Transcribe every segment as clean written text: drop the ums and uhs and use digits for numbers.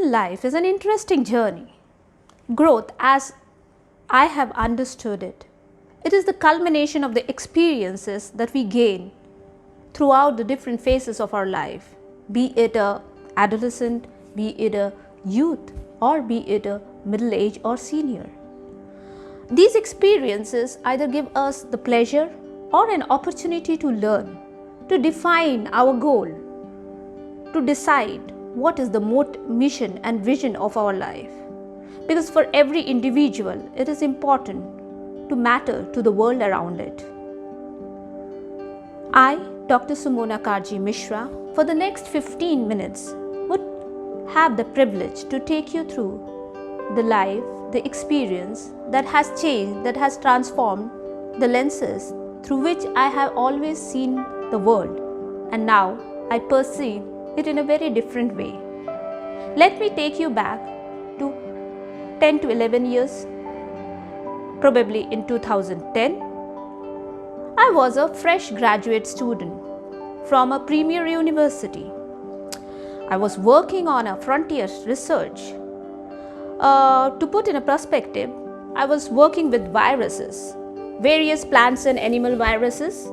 life is an interesting journey. Growth, as I have understood it, it is the culmination of the experiences that we gain throughout the different phases of our life, be it a adolescent, be it a youth, or be it a middle age or senior. These experiences either give us the pleasure or an opportunity to learn, to define our goal, to decide what is the mission and vision of our life. Because for every individual, it is important to matter to the world around it. I, Dr. Sumona Karji Mishra, for the next 15 minutes would have the privilege to take you through the life, the experience that has changed, that has transformed the lenses through which I have always seen the world, and now I perceive it in a very different way. Let me take you back to 10 to 11 years, probably in 2010. I was a fresh graduate student from a premier university. I was working on a frontier research. To put in a perspective, I was working with viruses, various plants and animal viruses,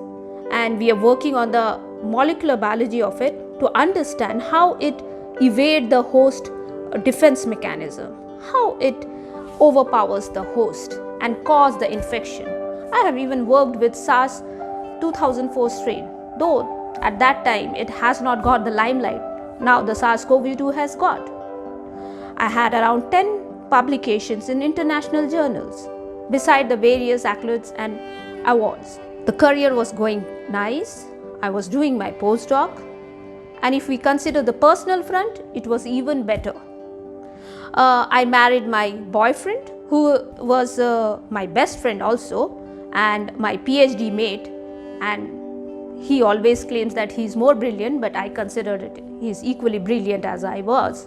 and we are working on the molecular biology of it to understand how it evades the host defense mechanism, how it overpowers the host and cause the infection. I have even worked with SARS 2004 strain, though at that time it has not got the limelight. Now the SARS-CoV-2 has got. I had around 10 publications in international journals, beside the various accolades and awards. The career was going nice. I was doing my postdoc, and if we consider the personal front, it was even better. I married my boyfriend, who was my best friend also, and my PhD mate, and he always claims that he is more brilliant, but I considered it he is equally brilliant as I was.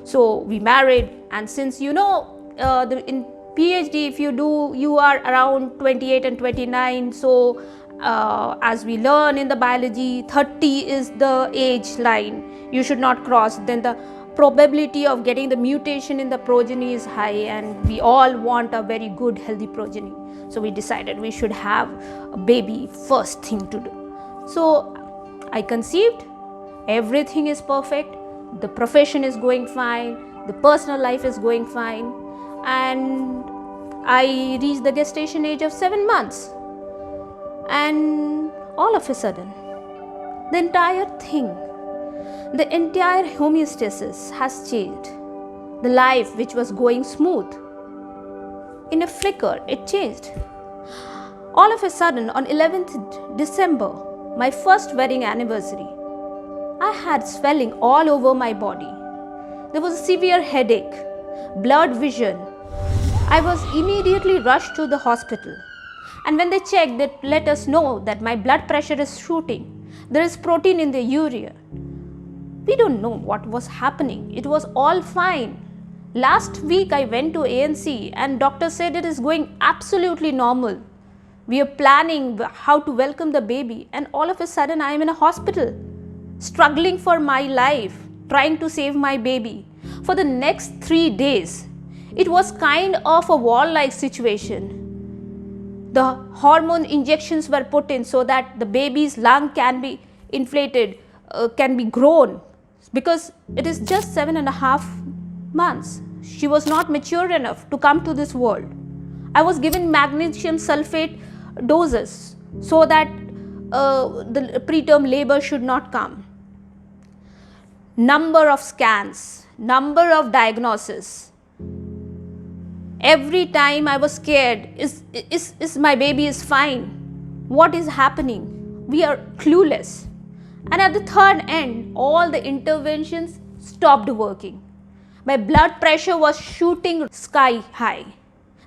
So we married, and since in PhD, if you do, you are around 28 and 29. So as we learn in the biology, 30 is the age line you should not cross. Then the probability of getting the mutation in the progeny is high, and we all want a very good healthy progeny. So we decided we should have a baby first thing to do. So I conceived, everything is perfect, the profession is going fine, the personal life is going fine, and I reached the gestation age of 7 months, and all of a sudden the entire homeostasis has changed. The life which was going smooth, in a flicker it changed. All of a sudden, on 11th December, my first wedding anniversary, I had swelling all over my body. There was a severe headache, blurred vision. I was immediately rushed to the hospital, and when they checked, they let us know that my blood pressure is shooting. There is protein in the urea. We don't know what was happening. It was all fine. Last week I went to ANC, and doctor said it is going absolutely normal. We are planning how to welcome the baby, and all of a sudden I am in a hospital, struggling for my life, trying to save my baby. For the next 3 days, it was kind of a war-like situation. The hormone injections were put in so that the baby's lung can be inflated, can be grown, because it is just 7.5 months. She was not mature enough to come to this world. I was given magnesium sulfate doses so that the preterm labor should not come. Number of scans, number of diagnoses. Every time I was scared, is my baby is fine? What is happening? We are clueless. And at the third end, all the interventions stopped working. My blood pressure was shooting sky high.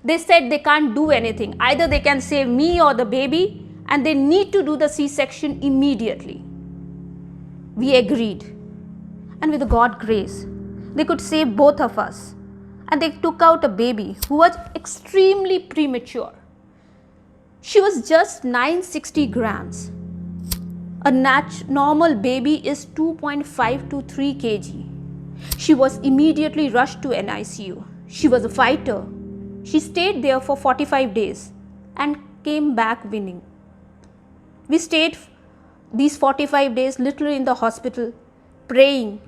They said they can't do anything. Either they can save me or the baby, and they need to do the C-section immediately. We agreed. And with God's grace, they could save both of us. And they took out a baby who was extremely premature. She was just 960 grams. A normal baby is 2.5 to 3 kg. She was immediately rushed to NICU. She was a fighter. She stayed there for 45 days and came back winning. We stayed these 45 days literally in the hospital, praying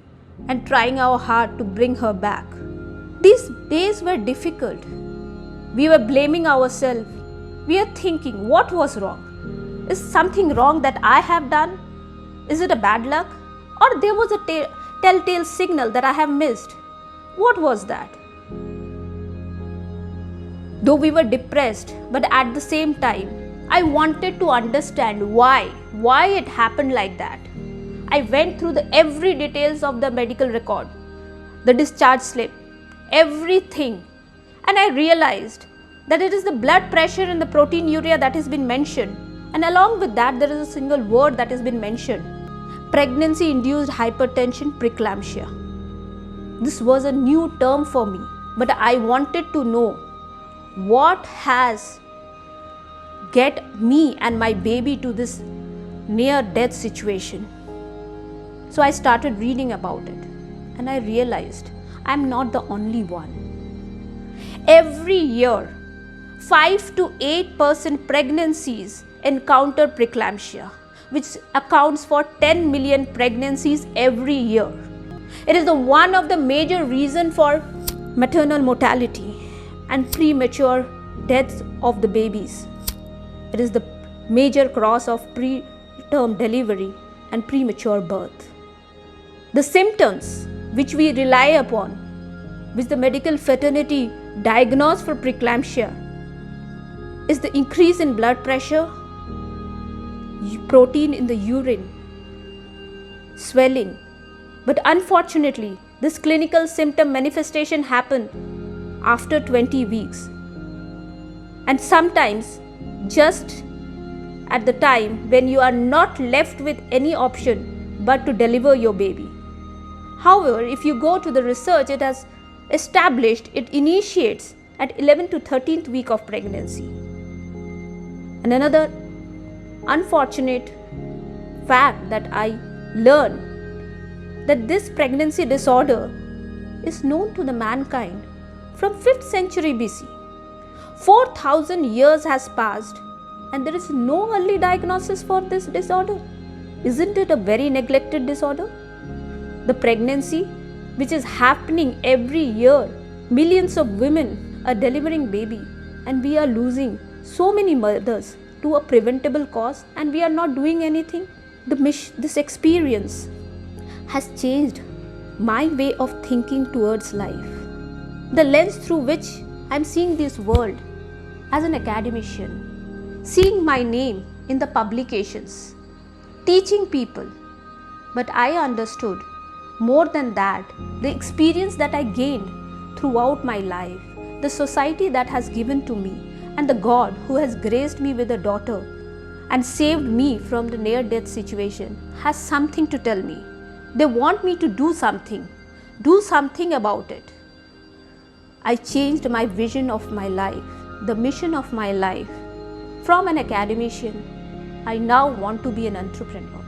and trying our hard to bring her back. These days were difficult. We were blaming ourselves. We were thinking, what was wrong? Is something wrong that I have done? Is it a bad luck? Or there was a telltale signal that I have missed? What was that? Though we were depressed, but at the same time, I wanted to understand why it happened like that. I went through every details of the medical record, the discharge slip, everything, and I realized that it is the blood pressure and the proteinuria that has been mentioned, and along with that there is a single word that has been mentioned: pregnancy induced hypertension preeclampsia. This was a new term for me, but I wanted to know what has get me and my baby to this near death situation. So I started reading about it and I realized I'm not the only one. Every year 5 to 8% pregnancies encounter preeclampsia, which accounts for 10 million pregnancies every year. It is one of the major reasons for maternal mortality and premature deaths of the babies. It is the major cause of preterm delivery and premature birth. The symptoms which we rely upon, which the medical fraternity diagnose for preeclampsia, is the increase in blood pressure, protein in the urine, swelling. But unfortunately, this clinical symptom manifestation happen after 20 weeks. And sometimes just at the time when you are not left with any option but to deliver your baby. However, if you go to the research, it has established it initiates at 11th to 13th week of pregnancy. And another unfortunate fact that I learned, that this pregnancy disorder is known to the mankind from 5th century BC. 4,000 years has passed and there is no early diagnosis for this disorder. Isn't it a very neglected disorder? The pregnancy which is happening every year, millions of women are delivering baby and we are losing so many mothers to a preventable cause and we are not doing anything. This experience has changed my way of thinking towards life. The lens through which I am seeing this world as an academician, seeing my name in the publications, teaching people. But I understood more than that, the experience that I gained throughout my life, the society that has given to me, and the God who has graced me with a daughter and saved me from the near-death situation has something to tell me. They want me to do something about it. I changed my vision of my life, the mission of my life. From an academician, I now want to be an entrepreneur.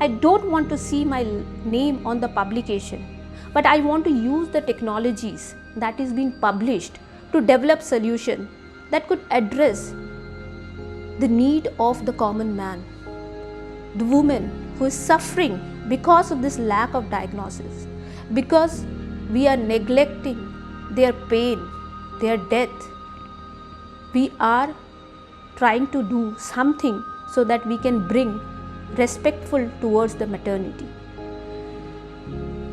I don't want to see my name on the publication, but I want to use the technologies that is being published to develop solutions that could address the need of the common man, the woman who is suffering because of this lack of diagnosis, because we are neglecting their pain, their death. We are trying to do something so that we can bring respectful towards the maternity.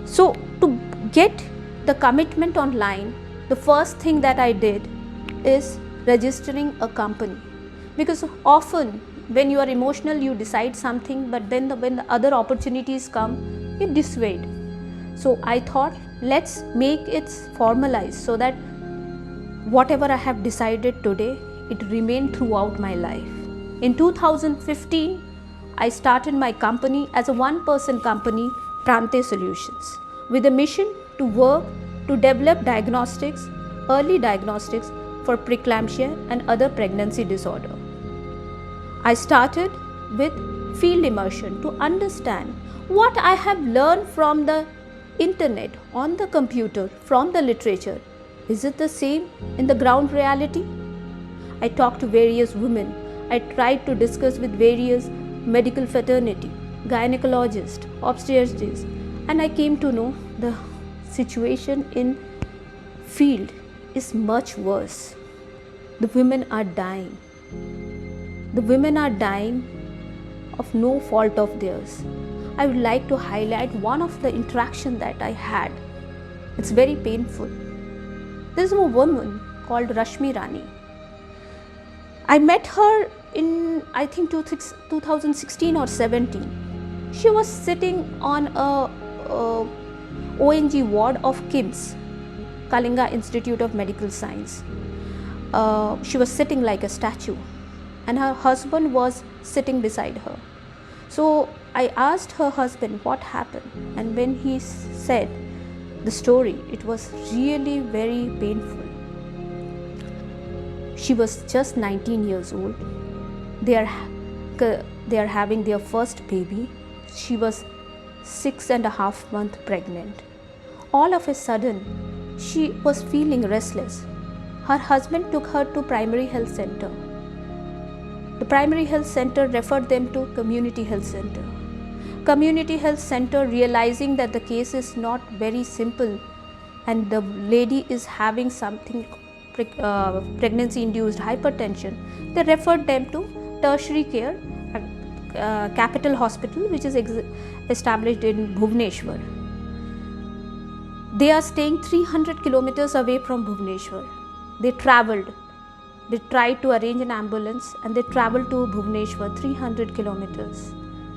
So to get the commitment online, the first thing that I did is registering a company, because often when you are emotional you decide something, but then when the other opportunities come you dissuade. So I thought, let's make it formalized so that whatever I have decided today, it remained throughout my life. In 2015, I started my company as a one-person company, Prante Solutions, with a mission to work to develop diagnostics, early diagnostics for preeclampsia and other pregnancy disorder. I started with field immersion to understand what I have learned from the internet, on the computer, from the literature, is it the same in the ground reality? I talked to various women. I tried to discuss with various medical fraternity, gynecologists, obstetricians, and I came to know the situation in field is much worse. The women are dying. The women are dying of no fault of theirs. I would like to highlight one of the interaction that I had. It's very painful. There is a woman called Rashmi Rani. I met her in, I think, 2016 or 17. She was sitting on a ONG ward of KIMS, Kalinga Institute of Medical Science. She was sitting like a statue, and her husband was sitting beside her. So I asked her husband what happened, and when he said the story, it was really very painful. She was just 19 years old. They are having their first baby. She was 6.5 months pregnant. All of a sudden, she was feeling restless. Her husband took her to primary health center. The primary health center referred them to community health center. Community health center, realizing that the case is not very simple and the lady is having something pregnancy induced hypertension, they referred them to tertiary care capital hospital, which is established in Bhubaneswar. They are staying 300 kilometers away from Bhubaneswar. They traveled. They tried to arrange an ambulance and they traveled to Bhubaneswar, 300 kilometers.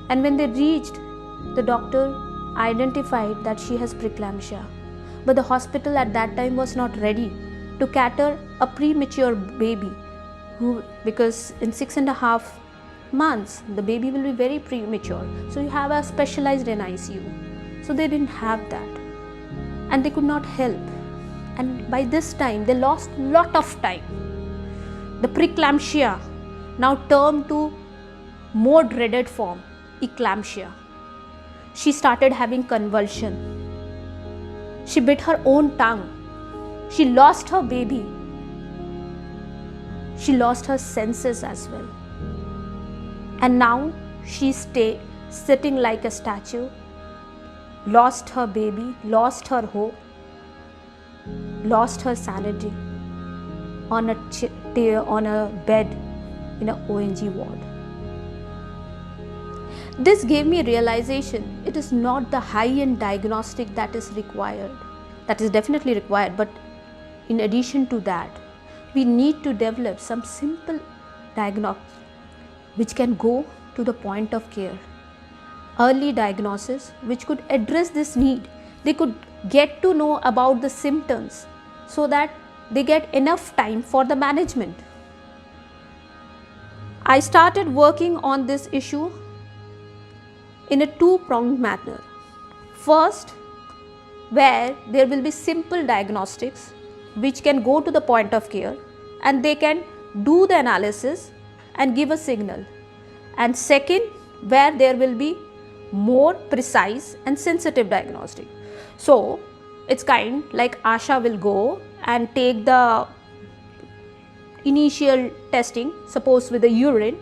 And when they reached, the doctor identified that she has preeclampsia. But the hospital at that time was not ready to cater a premature baby, because in 6.5 months the baby will be very premature. So you have a specialized NICU. So they didn't have that, and they could not help. And by this time they lost lot of time. The preeclampsia now turned to more dreaded form, eclampsia. She started having convulsion. She bit her own tongue. She lost her baby. She lost her senses as well. And now she sitting like a statue, lost her baby, lost her hope, lost her sanity on a bed in an ONG ward. This gave me realization it is not the high-end diagnostic that is required. That is definitely required, but in addition to that, we need to develop some simple diagnostic which can go to the point of care. Early diagnosis which could address this need. They could get to know about the symptoms so that they get enough time for the management. I started working on this issue in a two-pronged manner. First, where there will be simple diagnostics which can go to the point of care and they can do the analysis and give a signal. And second, where there will be more precise and sensitive diagnostic. So it's kind like Asha will go and take the initial testing, suppose with the urine,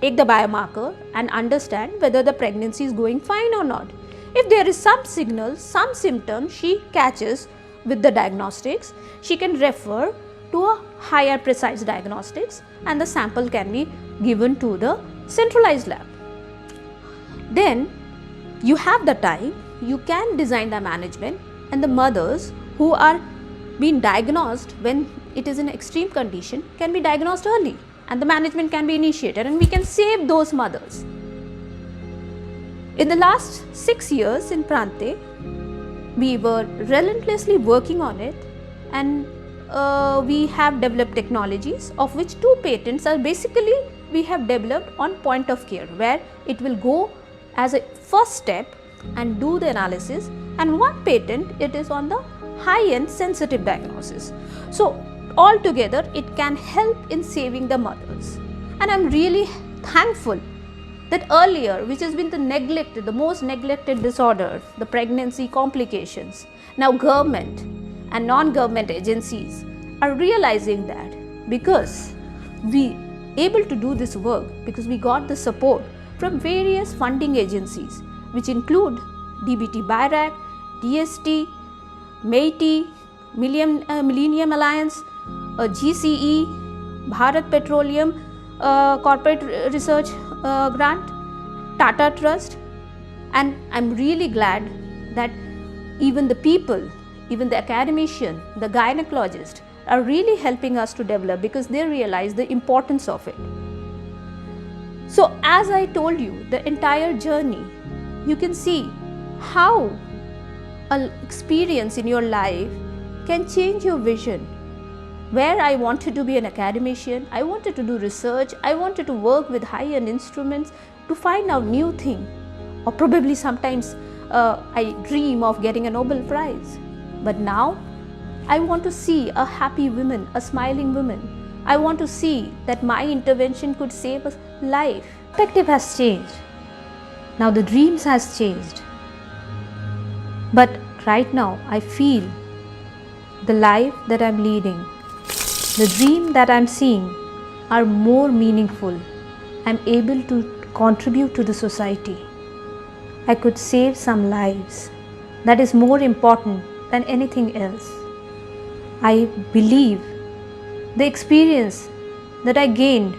take the biomarker and understand whether the pregnancy is going fine or not. If there is some signal, some symptom she catches with the diagnostics, she can refer to a higher precise diagnostics and the sample can be given to the centralized lab. Then you have the time, you can design the management, and the mothers who are being diagnosed when it is in extreme condition can be diagnosed early and the management can be initiated and we can save those mothers. In the last 6 years in Prante, we were relentlessly working on it, and we have developed technologies of which 2 patents are basically we have developed on point of care, where it will go as a first step and do the analysis, and 1 patent it is on the high-end sensitive diagnosis. So altogether it can help in saving the mothers, and I am really thankful that earlier, which has been the most neglected disorders, the pregnancy complications, now government and non-government agencies are realizing that because we able to do this work, because we got the support from various funding agencies, which include DBT BIRAC, DST, MeitY, Millennium Alliance, GCE, Bharat Petroleum Corporate Research Grant, Tata Trust, and I'm really glad that even the people, even the academician, the gynecologist are really helping us to develop, because they realize the importance of it. So as I told you, the entire journey, you can see how an experience in your life can change your vision. Where I wanted to be an academician, I wanted to do research, I wanted to work with high-end instruments to find out new things, or probably sometimes I dream of getting a Nobel Prize. But now I want to see a happy woman, a smiling woman. I want to see that my intervention could save a life. Perspective has changed. Now the dreams has changed. But right now I feel the life that I'm leading, the dream that I'm seeing are more meaningful. I'm able to contribute to the society. I could save some lives. That is more important than anything else. I believe the experience that I gained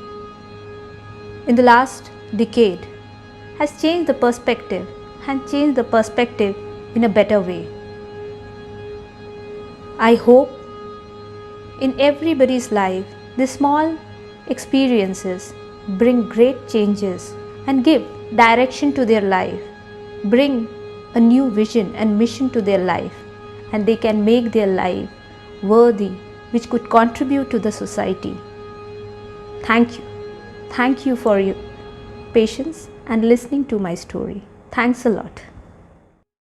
in the last decade has changed the perspective and changed the perspective in a better way. I hope in everybody's life, these small experiences bring great changes and give direction to their life, bring a new vision and mission to their life, and they can make their life worthy, which could contribute to the society. Thank you. Thank you for your patience and listening to my story. Thanks a lot.